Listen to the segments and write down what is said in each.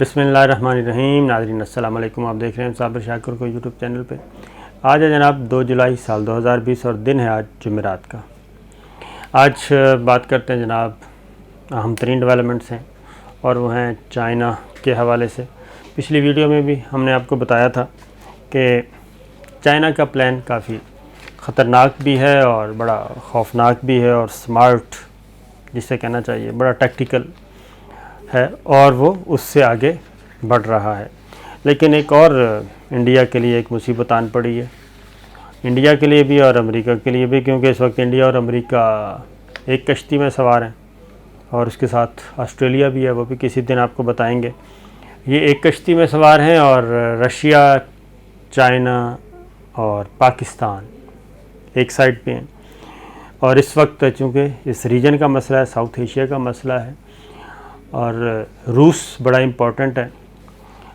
بسم اللہ الرحمن الرحیم۔ ناظرین السلام علیکم، آپ دیکھ رہے ہیں صابر شاکر کو یوٹیوب چینل پہ۔ آج ہے جناب 2 جولائی سال 2020 اور دن ہے آج جمعرات کا۔ آج بات کرتے ہیں جناب اہم ترین ڈیولپمنٹس ہیں اور وہ ہیں چائنا کے حوالے سے۔ پچھلی ویڈیو میں بھی ہم نے آپ کو بتایا تھا کہ چائنا کا پلان کافی خطرناک بھی ہے اور بڑا خوفناک بھی ہے اور سمارٹ جسے کہنا چاہیے، بڑا ٹیکٹیکل ہے اور وہ اس سے آگے بڑھ رہا ہے۔ لیکن ایک اور انڈیا کے لیے ایک مصیبت آن پڑی ہے، انڈیا کے لیے بھی اور امریکہ کے لیے بھی، کیونکہ اس وقت انڈیا اور امریکہ ایک کشتی میں سوار ہیں اور اس کے ساتھ آسٹریلیا بھی ہے، وہ بھی کسی دن آپ کو بتائیں گے۔ یہ ایک کشتی میں سوار ہیں اور رشیا، چائنا اور پاکستان ایک سائڈ پہ ہیں، اور اس وقت چونکہ اس ریجن کا مسئلہ ہے، ساؤتھ ایشیا کا مسئلہ ہے اور روس بڑا امپورٹنٹ ہے۔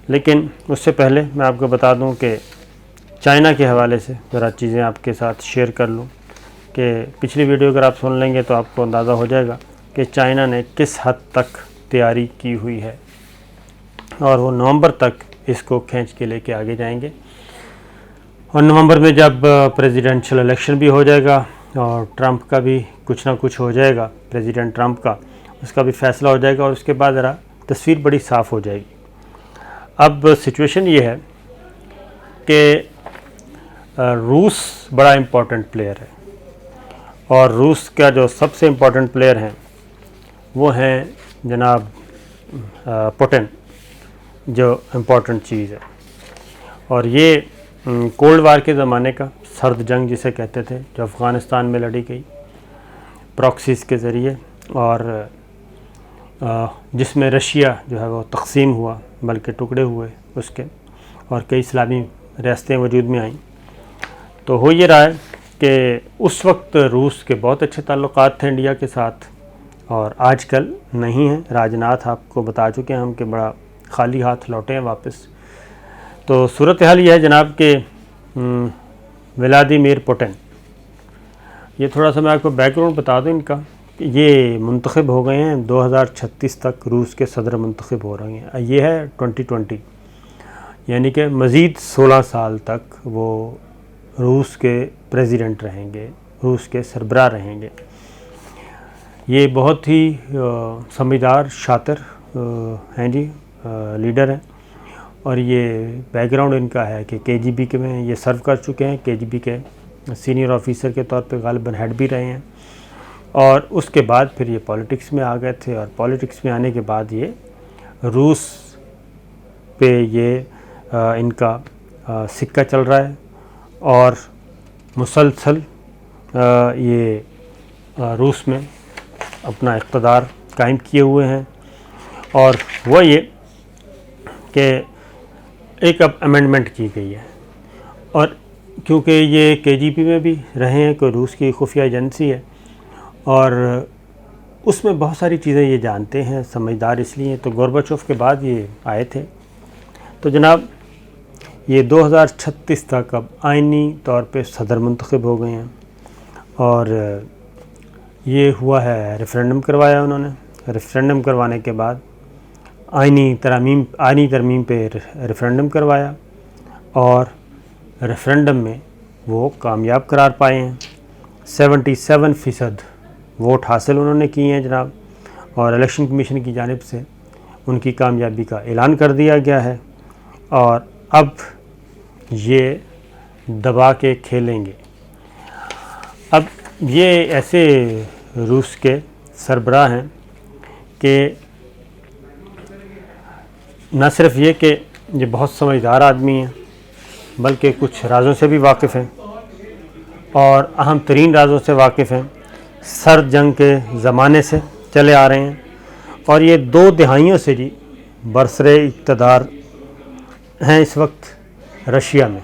لیکن اس سے پہلے میں آپ کو بتا دوں کہ چائنا کے حوالے سے ذرا چیزیں آپ کے ساتھ شیئر کر لوں کہ پچھلی ویڈیو اگر آپ سن لیں گے تو آپ کو اندازہ ہو جائے گا کہ چائنا نے کس حد تک تیاری کی ہوئی ہے اور وہ نومبر تک اس کو کھینچ کے لے کے آگے جائیں گے۔ اور نومبر میں جب پریزیڈنشل الیکشن بھی ہو جائے گا اور ٹرمپ کا بھی کچھ نہ کچھ ہو جائے گا، پریزیڈنٹ ٹرمپ کا، اس کا بھی فیصلہ ہو جائے گا اور اس کے بعد ذرا تصویر بڑی صاف ہو جائے گی۔ اب سچویشن یہ ہے کہ روس بڑا امپورٹنٹ پلیئر ہے اور روس کا جو سب سے امپورٹنٹ پلیئر ہیں وہ ہیں جناب پوٹن، جو امپورٹنٹ چیز ہے۔ اور یہ کولڈ وار کے زمانے کا سرد جنگ جسے کہتے تھے، جو افغانستان میں لڑی گئی پراکسیز کے ذریعے، اور جس میں رشیا جو ہے وہ تقسیم ہوا، بلکہ ٹکڑے ہوئے اس کے، اور کئی اسلامی ریاستیں وجود میں آئیں۔ تو ہو یہ رہا ہے کہ اس وقت روس کے بہت اچھے تعلقات تھے انڈیا کے ساتھ اور آج کل نہیں ہیں۔ راجناتھ آپ کو بتا چکے ہیں ہم کہ بڑا خالی ہاتھ لوٹے ہیں واپس۔ تو صورتحال یہ ہے جناب کہ ولادیمیر پوٹن، یہ تھوڑا سا میں آپ کو بیک گراؤنڈ بتا دوں ان کا، یہ منتخب ہو گئے ہیں 2036 تک روس کے صدر منتخب ہو رہے ہیں۔ یہ ہے 2020، یعنی کہ مزید 16 سال تک وہ روس کے پریزیڈنٹ رہیں گے، روس کے سربراہ رہیں گے۔ یہ بہت ہی سمجھدار، شاطر ہیں جی، لیڈر ہیں، اور یہ بیک گراؤنڈ ان کا ہے کہ KGB کے میں یہ سرو کر چکے ہیں، KGB کے سینئر آفیسر کے طور پہ غالباً ہیڈ بھی رہے ہیں، اور اس کے بعد پھر یہ پالیٹکس میں آ گئے تھے، اور پالیٹکس میں آنے کے بعد یہ روس پہ یہ ان کا سکہ چل رہا ہے اور مسلسل یہ روس میں اپنا اقتدار قائم کیے ہوئے ہیں۔ اور وہ یہ کہ ایک اب امینڈمنٹ کی گئی ہے، اور کیونکہ یہ KGB میں بھی رہے ہیں، کوئی روس کی خفیہ ایجنسی ہے، اور اس میں بہت ساری چیزیں یہ جانتے ہیں، سمجھدار اس لیے، تو گورباچوف کے بعد یہ آئے تھے۔ تو جناب یہ 2036 تک اب آئینی طور پہ صدر منتخب ہو گئے ہیں، اور یہ ہوا ہے ریفرینڈم کروایا انہوں نے۔ ریفرینڈم کروانے کے بعد آئینی ترمیم پہ ریفرینڈم کروایا، اور ریفرینڈم میں وہ کامیاب قرار پائے ہیں۔ 77% ووٹ حاصل انہوں نے کیے ہیں جناب، اور الیکشن کمیشن کی جانب سے ان کی کامیابی کا اعلان کر دیا گیا ہے، اور اب یہ دبا کے کھیلیں گے۔ اب یہ ایسے روس کے سربراہ ہیں کہ نہ صرف یہ کہ یہ بہت سمجھدار آدمی ہیں، بلکہ کچھ رازوں سے بھی واقف ہیں، اور اہم ترین رازوں سے واقف ہیں، سرد جنگ کے زمانے سے چلے آ رہے ہیں، اور یہ 2 دہائیوں سے جی برسر اقتدار ہیں اس وقت رشیا میں۔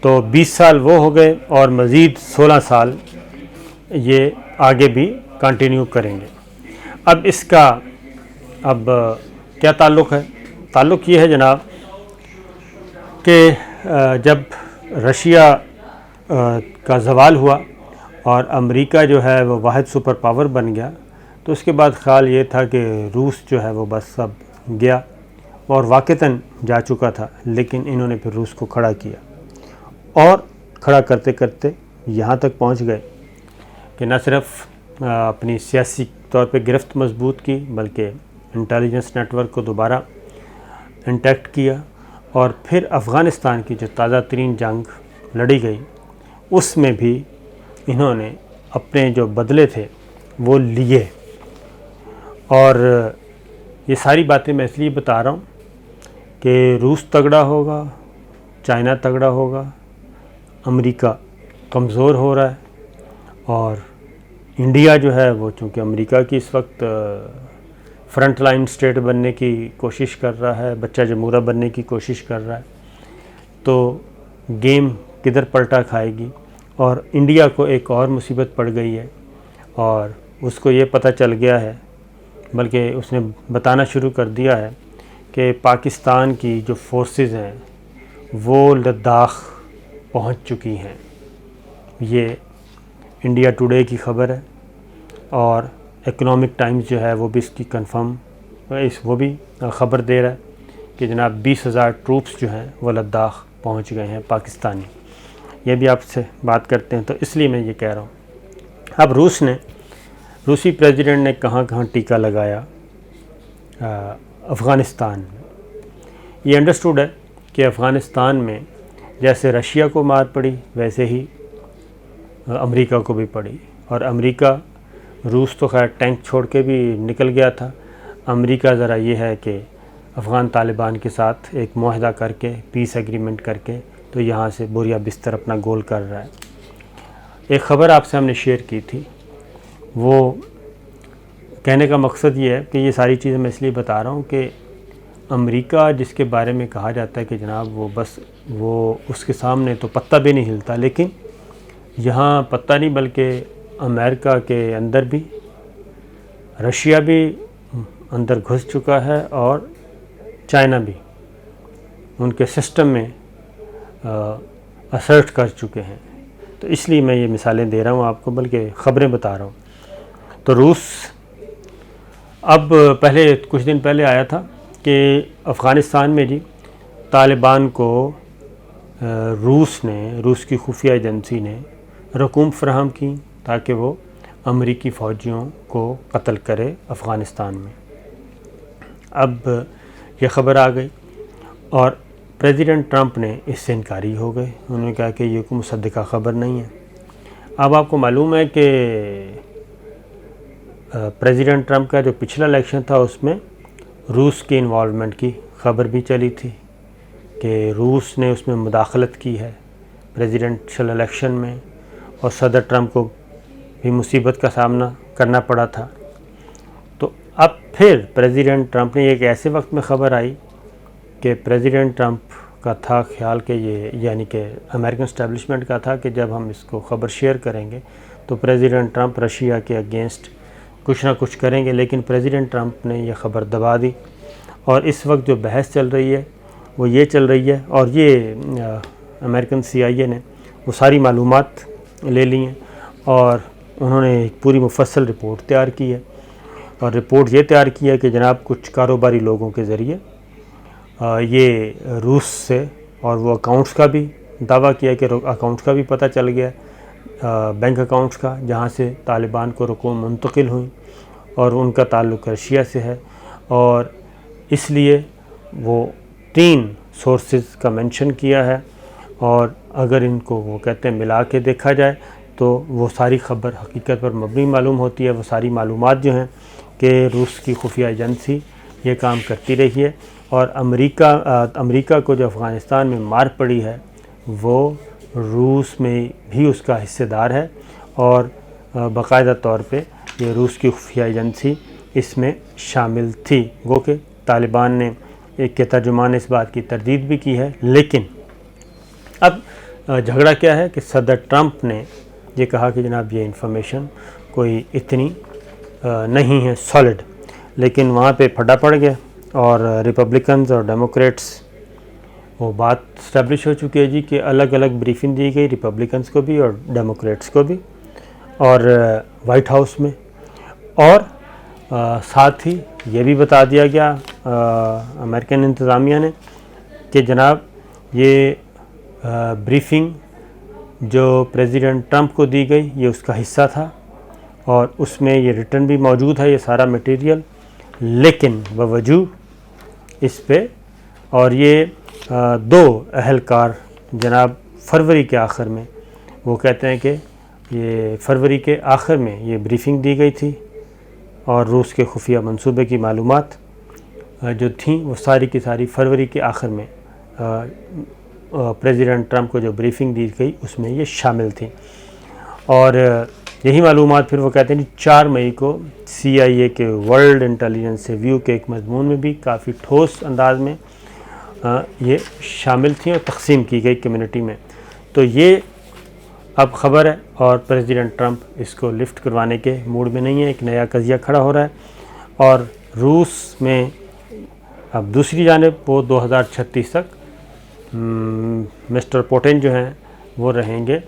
تو 20 سال وہ ہو گئے اور مزید 16 سال یہ آگے بھی کنٹینیو کریں گے۔ اب اس کا کیا تعلق ہے؟ تعلق یہ ہے جناب کہ جب رشیا کا زوال ہوا اور امریکہ جو ہے وہ واحد سپر پاور بن گیا، تو اس کے بعد خیال یہ تھا کہ روس جو ہے وہ بس اب گیا، اور واقعتاً جا چکا تھا، لیکن انہوں نے پھر روس کو کھڑا کیا اور کھڑا کرتے کرتے یہاں تک پہنچ گئے کہ نہ صرف اپنی سیاسی طور پہ گرفت مضبوط کی، بلکہ انٹیلیجنس نیٹ ورک کو دوبارہ انٹیکٹ کیا، اور پھر افغانستان کی جو تازہ ترین جنگ لڑی گئی اس میں بھی انہوں نے اپنے جو بدلے تھے وہ لیے۔ اور یہ ساری باتیں میں اس لیے بتا رہا ہوں کہ روس تگڑا ہوگا، چائنا تگڑا ہوگا، امریکہ کمزور ہو رہا ہے، اور انڈیا جو ہے وہ چونکہ امریکہ کی اس وقت فرنٹ لائن اسٹیٹ بننے کی کوشش کر رہا ہے، بچہ جمہوریہ بننے کی کوشش کر رہا ہے، تو گیم کدھر پلٹا کھائے گی۔ اور انڈیا کو ایک اور مصیبت پڑ گئی ہے، اور اس کو یہ پتہ چل گیا ہے، بلکہ اس نے بتانا شروع کر دیا ہے کہ پاکستان کی جو فورسز ہیں وہ لداخ پہنچ چکی ہیں۔ یہ انڈیا ٹوڈے کی خبر ہے، اور اکنامک ٹائمز جو ہے وہ بھی اس کی وہ بھی خبر دے رہا ہے کہ جناب 20,000 ٹروپس جو ہیں وہ لداخ پہنچ گئے ہیں پاکستانی۔ یہ بھی آپ سے بات کرتے ہیں، تو اس لیے میں یہ کہہ رہا ہوں۔ اب روسی پریزیڈنٹ نے کہاں کہاں ٹیکہ لگایا افغانستان میں۔ یہ انڈرسٹوڈ ہے کہ افغانستان میں جیسے رشیا کو مار پڑی ویسے ہی امریکہ کو بھی پڑی، اور امریکہ، روس تو خیر ٹینک چھوڑ کے بھی نکل گیا تھا، امریکہ ذرا یہ ہے کہ افغان طالبان کے ساتھ ایک معاہدہ کر کے، پیس ایگریمنٹ کر کے، تو یہاں سے بوریا بستر اپنا گول کر رہا ہے۔ ایک خبر آپ سے ہم نے شیئر کی تھی، وہ کہنے کا مقصد یہ ہے کہ یہ ساری چیزیں میں اس لیے بتا رہا ہوں کہ امریکہ جس کے بارے میں کہا جاتا ہے کہ جناب وہ اس کے سامنے تو پتہ بھی نہیں ہلتا، لیکن یہاں پتہ نہیں بلکہ امریکہ کے اندر بھی رشیا بھی اندر گھس چکا ہے، اور چائنا بھی ان کے سسٹم میں اسرٹ کر چکے ہیں۔ تو اس لیے میں یہ مثالیں دے رہا ہوں آپ کو، بلکہ خبریں بتا رہا ہوں۔ تو روس اب کچھ دن پہلے آیا تھا کہ افغانستان میں جی طالبان کو روس کی خفیہ ایجنسی نے رقوم فراہم کی تاکہ وہ امریکی فوجیوں کو قتل کرے افغانستان میں۔ اب یہ خبر آ گئی، اور پریزیڈنٹ ٹرمپ نے اس سے انکاری ہو گئے، انہوں نے کہا کہ یہ کوئی مصدقہ خبر نہیں ہے۔ اب آپ کو معلوم ہے کہ پریزیڈنٹ ٹرمپ کا جو پچھلا الیکشن تھا اس میں روس کی انوالومنٹ کی خبر بھی چلی تھی کہ روس نے اس میں مداخلت کی ہے پریزیڈنشل الیکشن میں، اور صدر ٹرمپ کو بھی مصیبت کا سامنا کرنا پڑا تھا۔ تو اب پھر پریزیڈنٹ ٹرمپ نے ایک ایسے وقت میں خبر آئی کہ پریزیڈنٹ ٹرمپ کا تھا خیال کہ یعنی کہ امریکن اسٹیبلشمنٹ کا تھا کہ جب ہم اس کو خبر شیئر کریں گے تو پریزیڈنٹ ٹرمپ رشیا کے اگینسٹ کچھ نہ کچھ کریں گے، لیکن پریزیڈنٹ ٹرمپ نے یہ خبر دبا دی، اور اس وقت جو بحث چل رہی ہے وہ یہ چل رہی ہے، اور یہ امریکن CIA نے وہ ساری معلومات لے لی ہیں، اور انہوں نے ایک پوری مفصل رپورٹ تیار کی ہے، اور رپورٹ یہ تیار کی ہے کہ جناب کچھ کاروباری لوگوں کے ذریعے یہ روس سے، اور وہ اکاؤنٹس کا بھی دعویٰ کیا کہ اکاؤنٹس کا بھی پتہ چل گیا، بینک اکاؤنٹس کا جہاں سے طالبان کو رقوم منتقل ہوئیں، اور ان کا تعلق رشیا سے ہے، اور اس لیے وہ 3 سورسز کا مینشن کیا ہے، اور اگر ان کو وہ کہتے ہیں ملا کے دیکھا جائے تو وہ ساری خبر حقیقت پر مبنی معلوم ہوتی ہے۔ وہ ساری معلومات جو ہیں کہ روس کی خفیہ ایجنسی یہ کام کرتی رہی ہے، اور امریکہ کو جو افغانستان میں مار پڑی ہے وہ روس میں بھی اس کا حصہ دار ہے، اور باقاعدہ طور پہ یہ روس کی خفیہ ایجنسی اس میں شامل تھی۔ گو کہ طالبان نے ایک کے ترجمان نے اس بات کی تردید بھی کی ہے، لیکن اب جھگڑا کیا ہے کہ صدر ٹرمپ نے یہ کہا کہ جناب یہ انفارمیشن کوئی اتنی نہیں ہے سالڈ، لیکن وہاں پہ پھڈا پڑ گیا، اور ریپبلکنز اور ڈیموکریٹس وہ بات اسٹیبلش ہو چکی ہے جی کہ الگ الگ بریفنگ دی گئی ریپبلکنز کو بھی اور ڈیموکریٹس کو بھی، اور وائٹ ہاؤس میں، اور ساتھ ہی یہ بھی بتا دیا گیا امریکن انتظامیہ نے کہ جناب یہ بریفنگ جو پریزیڈنٹ ٹرمپ کو دی گئی یہ اس کا حصہ تھا اور اس میں یہ ریٹن بھی موجود ہے یہ سارا مٹیریل، لیکن بوجہ اس پہ اور یہ دو اہلکار جناب فروری کے آخر میں وہ کہتے ہیں کہ یہ فروری کے آخر میں یہ بریفنگ دی گئی تھی اور روس کے خفیہ منصوبے کی معلومات جو تھیں وہ ساری کی ساری فروری کے آخر میں پریزیڈنٹ ٹرمپ کو جو بریفنگ دی گئی اس میں یہ شامل تھیں، اور یہی معلومات پھر وہ کہتے ہیں 4 مئی کو CIA کے ورلڈ انٹیلیجنس ریویو کے ایک مضمون میں بھی کافی ٹھوس انداز میں یہ شامل تھیں اور تقسیم کی گئی کمیونٹی میں۔ تو یہ اب خبر ہے اور پریزیڈنٹ ٹرمپ اس کو لفٹ کروانے کے موڈ میں نہیں ہے، ایک نیا قضیہ کھڑا ہو رہا ہے اور روس میں اب دوسری جانب وہ 2036 تک مسٹر پوٹن جو ہیں وہ رہیں گے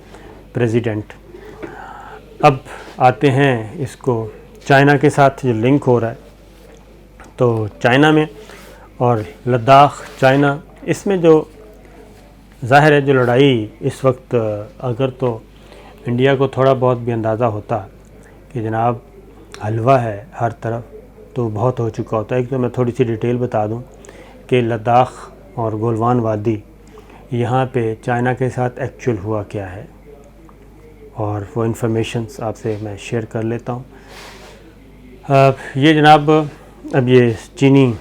پریزیڈنٹ۔ اب آتے ہیں اس کو چائنا کے ساتھ جو لنک ہو رہا ہے، تو چائنا میں اور لداخ چائنا اس میں جو ظاہر ہے جو لڑائی اس وقت اگر تو انڈیا کو تھوڑا بہت بھی اندازہ ہوتا کہ جناب حلوہ ہے ہر طرف تو بہت ہو چکا ہوتا ہے۔ ایک تو میں تھوڑی سی ڈیٹیل بتا دوں کہ لداخ اور گولوان وادی یہاں پہ چائنا کے ساتھ ایکچوئل ہوا کیا ہے اور وہ انفارمیشنز آپ سے میں شیئر کر لیتا ہوں۔ یہ جناب اب یہ چینی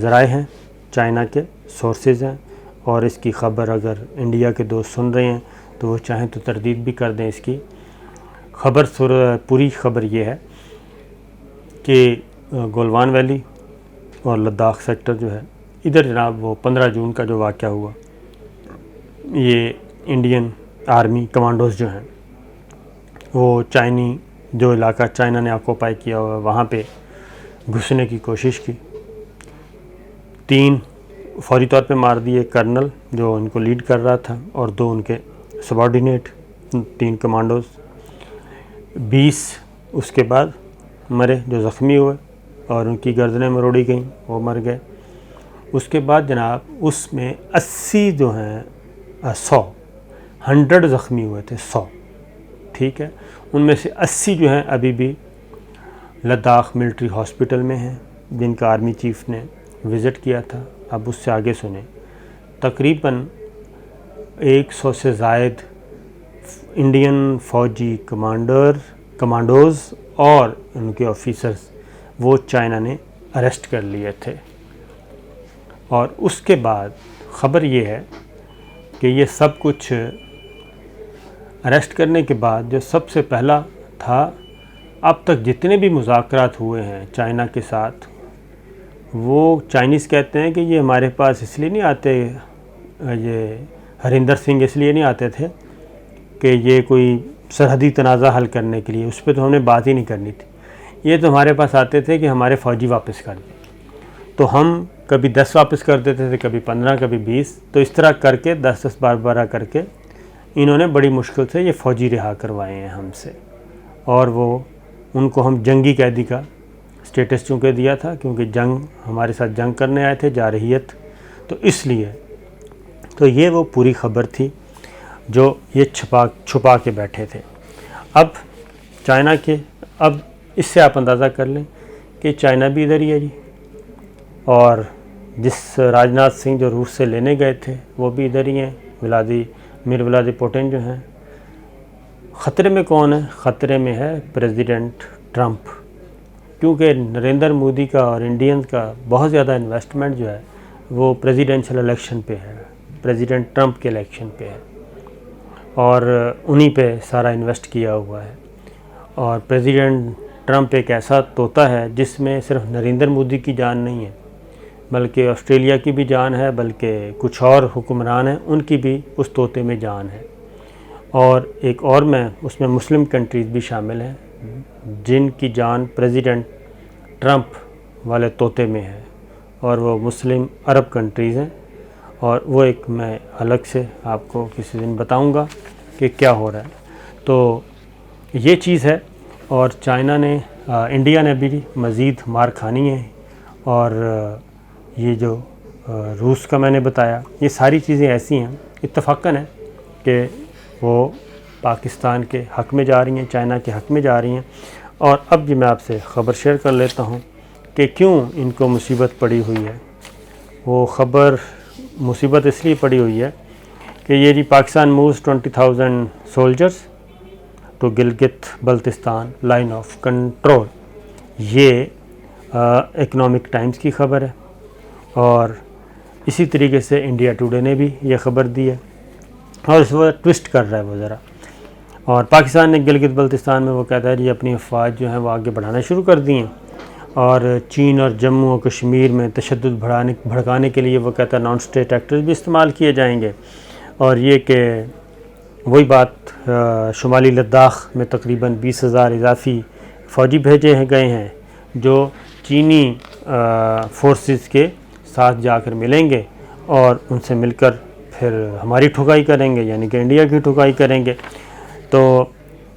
ذرائع ہیں، چائنا کے سورسز ہیں، اور اس کی خبر اگر انڈیا کے دوست سن رہے ہیں تو وہ چاہیں تو تردید بھی کر دیں۔ اس کی خبر پوری خبر یہ ہے کہ گولوان ویلی اور لداخ سیکٹر جو ہے ادھر جناب وہ 15 جون کا جو واقعہ ہوا، یہ انڈین آرمی کمانڈوز جو ہیں وہ چائنی جو علاقہ چائنا نے آکوپائی کیا ہوا وہاں پہ گھسنے کی کوشش کی، 3 فوری طور پہ مار دیے، کرنل جو ان کو لیڈ کر رہا تھا اور 2 ان کے سبارڈینیٹ 3 کمانڈوز، 20 اس کے بعد مرے جو زخمی ہوئے اور ان کی گردنیں مروڑی گئیں، وہ مر گئے۔ اس کے بعد جناب اس میں 80 جو ہیں 100 زخمی ہوئے تھے، 100 ٹھیک ہے، ان میں سے 80 جو ہیں ابھی بھی لداخ ملٹری ہاسپٹل میں ہیں جن کا آرمی چیف نے وزٹ کیا تھا۔ اب اس سے آگے سنیں، تقریباً 100 سے زائد انڈین فوجی کمانڈوز اور ان کے آفیسرز وہ چائنا نے اریسٹ کر لیے تھے، اور اس کے بعد خبر یہ ہے کہ یہ سب کچھ اریسٹ کرنے کے بعد جو سب سے پہلا تھا، اب تک جتنے بھی مذاکرات ہوئے ہیں چائنا کے ساتھ، وہ چائنیز کہتے ہیں کہ یہ ہمارے پاس اس لیے نہیں آتے، یہ ہریندر سنگھ اس لیے نہیں آتے تھے کہ یہ کوئی سرحدی تنازع حل کرنے کے لیے، اس پہ تو ہم نے بات ہی نہیں کرنی تھی، یہ تو ہمارے پاس آتے تھے کہ ہمارے فوجی واپس کر دیں، تو ہم کبھی 10 واپس کر دیتے تھے، کبھی 15، کبھی 20، تو اس طرح کر کے 10، 12 کر کے انہوں نے بڑی مشکل سے یہ فوجی رہا کروائے ہیں ہم سے، اور وہ ان کو ہم جنگی قیدی کا سٹیٹس چونکہ دیا تھا کیونکہ جنگ ہمارے ساتھ جنگ کرنے آئے تھے جارحیت، تو اس لیے تو یہ وہ پوری خبر تھی جو یہ چھپا کے بیٹھے تھے۔ اب چائنا کے اب اس سے آپ اندازہ کر لیں کہ چائنا بھی ادھر ہی ہے جی، اور جس راجناتھ سنگھ جو روس سے لینے گئے تھے وہ بھی ادھر ہی ہیں، ولادی پوٹن جو ہیں۔ خطرے میں کون ہے؟ خطرے میں ہے پریزیڈنٹ ٹرمپ، کیونکہ نریندر مودی کا اور انڈینز کا بہت زیادہ انویسٹمنٹ جو ہے وہ پریزیڈنشل الیکشن پہ ہے، پریزیڈنٹ ٹرمپ کے الیکشن پہ ہے، اور انہی پہ سارا انویسٹ کیا ہوا ہے۔ اور پریزیڈنٹ ٹرمپ ایک ایسا طوطا ہے جس میں صرف نریندر مودی کی جان نہیں ہے بلکہ آسٹریلیا کی بھی جان ہے، بلکہ کچھ اور حکمران ہیں ان کی بھی اس طوطے میں جان ہے، اور ایک اور میں اس میں مسلم کنٹریز بھی شامل ہیں جن کی جان پریزیڈنٹ ٹرمپ والے طوطے میں ہے، اور وہ مسلم عرب کنٹریز ہیں، اور وہ ایک میں الگ سے آپ کو کسی دن بتاؤں گا کہ کیا ہو رہا ہے۔ تو یہ چیز ہے، اور چائنا نے انڈیا نے بھی مزید مار کھانی ہے، اور یہ جو روس کا میں نے بتایا، یہ ساری چیزیں ایسی ہیں اتفاقاً ہیں کہ وہ پاکستان کے حق میں جا رہی ہیں، چائنا کے حق میں جا رہی ہیں۔ اور اب میں آپ سے خبر شیئر کر لیتا ہوں کہ کیوں ان کو مصیبت پڑی ہوئی ہے۔ وہ خبر مصیبت اس لیے پڑی ہوئی ہے کہ یہ Pakistan moves 20,000 soldiers to Gilgit Baltistan Line of Control, یہ اکنامک ٹائمز کی خبر ہے، اور اسی طریقے سے انڈیا ٹوڈے نے بھی یہ خبر دی ہے، اور اس وقت ٹوسٹ کر رہا ہے وہ ذرا۔ اور پاکستان نے گلگت بلتستان میں وہ کہتا ہے یہ اپنی افواج جو ہیں وہ آگے بڑھانا شروع کر دی ہیں، اور چین اور جموں و کشمیر میں تشدد بھڑکانے کے لیے وہ کہتا ہے نان اسٹیٹ ایکٹرز بھی استعمال کیے جائیں گے، اور یہ کہ وہی بات شمالی لداخ میں تقریباً 20,000 اضافی فوجی بھیجے گئے ہیں جو چینی فورسز کے ساتھ جا کر ملیں گے، اور ان سے مل کر پھر ہماری ٹھکائی کریں گے، یعنی کہ انڈیا کی ٹھکائی کریں گے۔ تو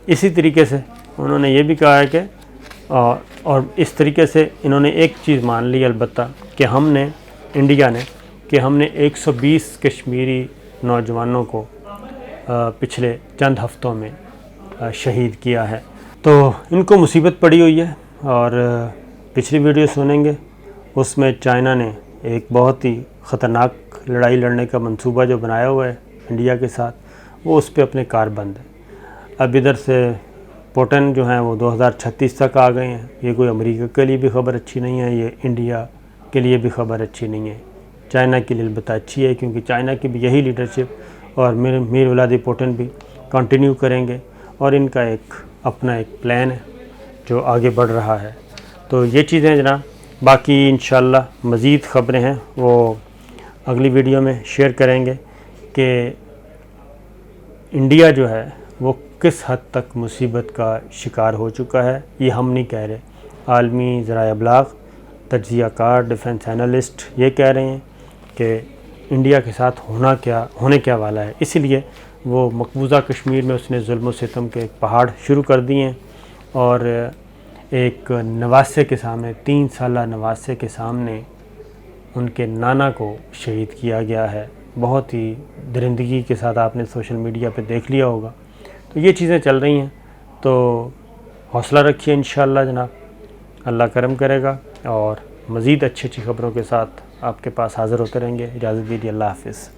اسی طریقے سے انہوں نے یہ بھی کہا ہے کہ اور اس طریقے سے انہوں نے ایک چیز مان لی البتہ کہ انڈیا نے 120 کشمیری نوجوانوں کو پچھلے چند ہفتوں میں شہید کیا ہے۔ تو ان کو مصیبت پڑی ہوئی ہے، اور پچھلی ویڈیو سنیں گے اس میں چائنا نے ایک بہت ہی خطرناک لڑائی لڑنے کا منصوبہ جو بنایا ہوا ہے انڈیا کے ساتھ، وہ اس پہ اپنے کار بند ہے۔ اب ادھر سے پوٹن جو ہیں وہ 2036 تک آ گئے ہیں۔ یہ کوئی امریکہ کے لیے بھی خبر اچھی نہیں ہے، یہ انڈیا کے لیے بھی خبر اچھی نہیں ہے، چائنا کے لیے البتہ اچھی ہے، کیونکہ چائنا کی بھی یہی لیڈرشپ اور میر ولادی پوٹن بھی کنٹینیو کریں گے، اور ان کا اپنا ایک پلان ہے جو آگے بڑھ رہا ہے۔ تو یہ چیزیں جناب، باقی انشاءاللہ مزید خبریں ہیں وہ اگلی ویڈیو میں شیئر کریں گے کہ انڈیا جو ہے وہ کس حد تک مصیبت کا شکار ہو چکا ہے۔ یہ ہم نہیں کہہ رہے، عالمی ذرائع ابلاغ، تجزیہ کار، ڈیفنس اینالسٹ یہ کہہ رہے ہیں کہ انڈیا کے ساتھ ہونے کیا والا ہے۔ اسی لیے وہ مقبوضہ کشمیر میں اس نے ظلم و ستم کے ایک پہاڑ شروع کر دیے ہیں، اور ایک نواسے کے سامنے 3 سالہ نواسے کے سامنے ان کے نانا کو شہید کیا گیا ہے۔ بہت ہی درندگی کے ساتھ آپ نے سوشل میڈیا پہ دیکھ لیا ہوگا۔ تو یہ چیزیں چل رہی ہیں، تو حوصلہ رکھیے انشاءاللہ جناب، اللہ کرم کرے گا، اور مزید اچھی خبروں کے ساتھ آپ کے پاس حاضر ہوتے رہیں گے۔ اجازت دیجیے، اللہ حافظ۔